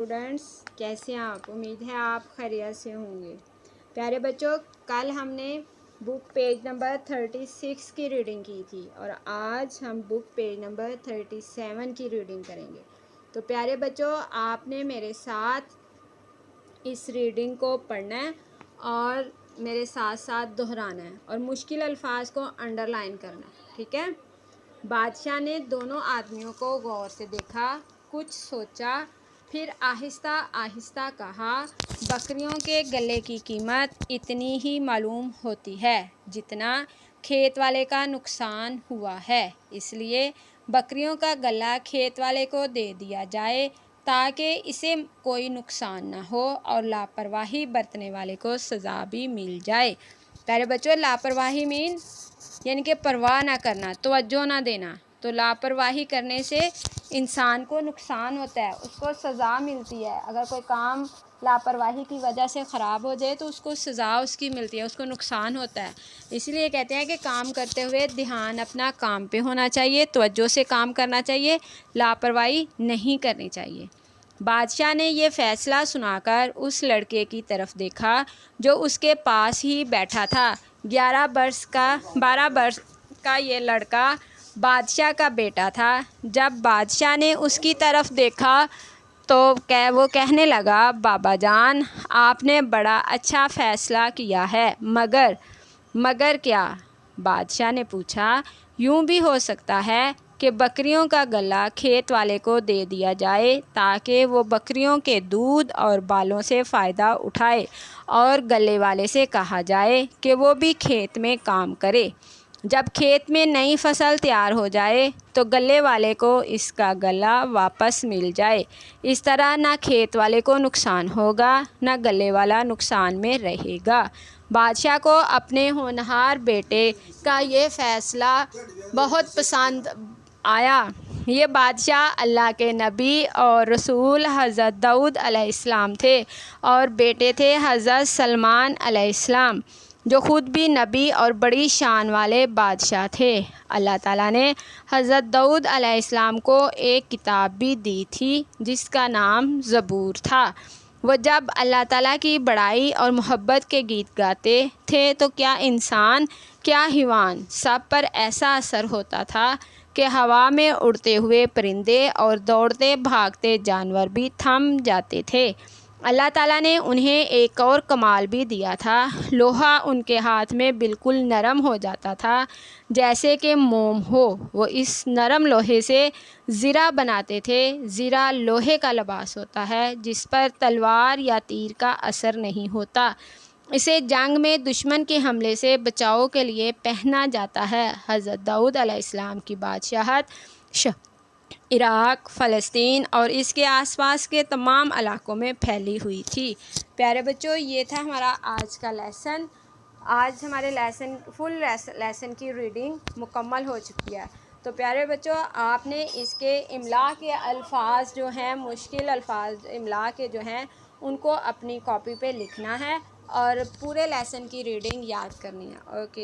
Students کیسے ہیں آپ؟ امید ہے آپ خیریت سے ہوں گے۔ پیارے بچوں، کل ہم نے بک پیج نمبر 36 کی ریڈنگ کی تھی اور آج ہم بک پیج نمبر 37 کی ریڈنگ کریں گے۔ تو پیارے بچوں، آپ نے میرے ساتھ اس ریڈنگ کو پڑھنا ہے اور میرے ساتھ ساتھ دہرانا ہے اور مشکل الفاظ کو انڈر لائن کرنا ہے، ٹھیک ہے؟ بادشاہ نے دونوں آدمیوں کو غور سے دیکھا، کچھ سوچا، پھر آہستہ آہستہ کہا، بکریوں کے گلے کی قیمت اتنی ہی معلوم ہوتی ہے جتنا کھیت والے کا نقصان ہوا ہے، اس لیے بکریوں کا گلہ کھیت والے کو دے دیا جائے تاکہ اسے کوئی نقصان نہ ہو اور لاپرواہی برتنے والے کو سزا بھی مل جائے۔ پیارے بچوں، لاپرواہی یعنی کہ پرواہ نہ کرنا، توجہ نہ دینا۔ تو لاپرواہی کرنے سے انسان کو نقصان ہوتا ہے، اس کو سزا ملتی ہے۔ اگر کوئی کام لاپرواہی کی وجہ سے خراب ہو جائے تو اس کو سزا اس کی ملتی ہے، اس کو نقصان ہوتا ہے۔ اس لیے کہتے ہیں کہ کام کرتے ہوئے دھیان اپنا کام پہ ہونا چاہیے، توجہ سے کام کرنا چاہیے، لاپرواہی نہیں کرنی چاہیے۔ بادشاہ نے یہ فیصلہ سنا کر اس لڑکے کی طرف دیکھا جو اس کے پاس ہی بیٹھا تھا۔ 12 برس کا یہ لڑکا بادشاہ کا بیٹا تھا۔ جب بادشاہ نے اس کی طرف دیکھا تو وہ کہنے لگا، بابا جان، آپ نے بڑا اچھا فیصلہ کیا ہے، مگر کیا؟ بادشاہ نے پوچھا۔ یوں بھی ہو سکتا ہے کہ بکریوں کا گلہ کھیت والے کو دے دیا جائے تاکہ وہ بکریوں کے دودھ اور بالوں سے فائدہ اٹھائے اور گلے والے سے کہا جائے کہ وہ بھی کھیت میں کام کرے۔ جب کھیت میں نئی فصل تیار ہو جائے تو گلے والے کو اس کا گلہ واپس مل جائے۔ اس طرح نہ کھیت والے کو نقصان ہوگا نہ گلے والا نقصان میں رہے گا۔ بادشاہ کو اپنے ہونہار بیٹے کا یہ فیصلہ بہت پسند آیا۔ یہ بادشاہ اللہ کے نبی اور رسول حضرت داؤد علیہ السلام تھے اور بیٹے تھے حضرت سلیمان علیہ السلام، جو خود بھی نبی اور بڑی شان والے بادشاہ تھے۔ اللہ تعالیٰ نے حضرت داؤد علیہ السلام کو ایک کتاب بھی دی تھی جس کا نام زبور تھا۔ وہ جب اللہ تعالیٰ کی بڑائی اور محبت کے گیت گاتے تھے تو کیا انسان، کیا حیوان، سب پر ایسا اثر ہوتا تھا کہ ہوا میں اڑتے ہوئے پرندے اور دوڑتے بھاگتے جانور بھی تھم جاتے تھے۔ اللہ تعالیٰ نے انہیں ایک اور کمال بھی دیا تھا۔ لوہا ان کے ہاتھ میں بالکل نرم ہو جاتا تھا جیسے کہ موم ہو۔ وہ اس نرم لوہے سے زرہ بناتے تھے۔ زرہ لوہے کا لباس ہوتا ہے جس پر تلوار یا تیر کا اثر نہیں ہوتا۔ اسے جنگ میں دشمن کے حملے سے بچاؤ کے لیے پہنا جاتا ہے۔ حضرت داؤد علیہ السلام کی بادشاہت عراق، فلسطین اور اس کے آس پاس کے تمام علاقوں میں پھیلی ہوئی تھی۔ پیارے بچوں، یہ تھا ہمارا آج کا لیسن۔ آج ہمارے فل لیسن کی ریڈنگ مکمل ہو چکی ہے۔ تو پیارے بچوں، آپ نے اس کے املا کے الفاظ جو ہیں، مشکل الفاظ املا کے جو ہیں، ان کو اپنی کاپی پہ لکھنا ہے اور پورے لیسن کی ریڈنگ یاد کرنی ہے۔ اوکے۔